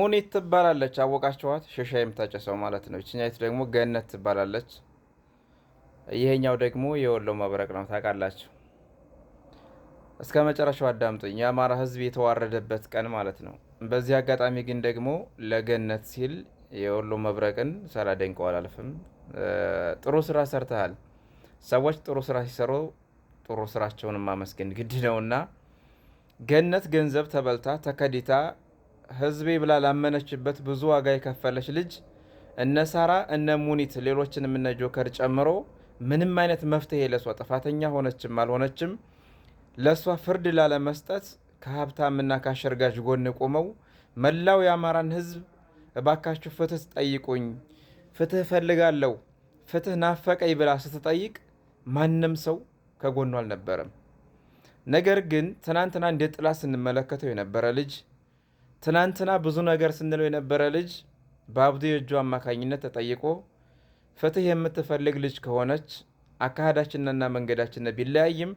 ሙኒት ትባላለች። አወቃችኋት? ሽሻ የምታጨሰው ማለት ነው። ይችኛይቱ ደግሞ ገነት ትባላለች። ይሄኛው ደግሞ የወሎ መብረቅ ነው። ታውቃላችሁ። እስከ መጨረሻው አዳምጡኝ። የአማራ ሕዝብ የተዋረደበት ቀን ማለት ነው። በዚህ አጋጣሚ ግን ደግሞ ለገነት ሲል የወሎ መብረቅን ሳላደንቀው አላልፍም። ጥሩ ስራ ሰርተሃል። ሰዎች ጥሩ ስራ ሲሰሩ ጥሩ ስራቸውን ማመስገን ግድ ነውና ገነት ገንዘብ ተበልታ ተከዲታ ህዝቤ ብላ ላመነችበት ብዙ ዋጋ የከፈለች ልጅ እነ ሳራ እነ ሙኒት ሌሎችንም እነ ጆከር ጨምሮ ምንም አይነት መፍትሄ ለሷ ጥፋተኛ ሆነችም አልሆነችም ለሷ ፍርድ ላለመስጠት ከሀብታምና ከአሸርጋጅ ጎን ቆመው መላው የአማራን ህዝብ እባካችሁ ፍትህ ጠይቁኝ፣ ፍትህ ፈልጋለሁ፣ ፍትህ ናፈቀኝ ብላ ስትጠይቅ ማንም ሰው ከጎኑ አልነበረም። ነገር ግን ትናንትና እንደ ጥላ ስንመለከተው የነበረ ልጅ፣ ትናንትና ብዙ ነገር ስንለው የነበረ ልጅ በአብዱ የእጁ አማካኝነት ተጠይቆ ፍትህ የምትፈልግ ልጅ ከሆነች አካሄዳችንና መንገዳችን ቢለያይም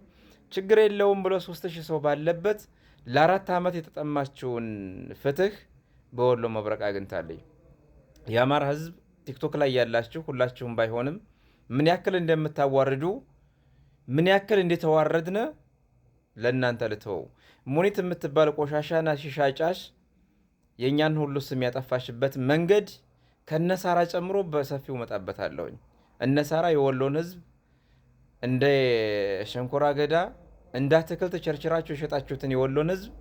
ችግር የለውም ብሎ 3000 ሰው ባለበት ለ4 ዓመት የተጠማችውን ፍትህ በወሎ መብረቅ አግኝታለች። የአማራ ህዝብ ቲክቶክ ላይ ያላችሁ ሁላችሁም ባይሆንም ምን ያክል እንደምታዋርዱ ምን ያክል እንደተዋረድነ ለእናንተ ልተወው። ሙኒት የምትባል ቆሻሻና ሺሻጫሽ የእኛን ሁሉ ስም ያጠፋሽበት መንገድ ከነሳራ ጨምሮ በሰፊው መጣበታለሁኝ። እነሳራ የወሎን ህዝብ እንደ ሸንኮራ አገዳ እንደ አትክልት ቸርችራችሁ የሸጣችሁትን የወሎን ህዝብ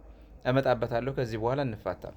እመጣበታለሁ። ከዚህ በኋላ እንፋታም።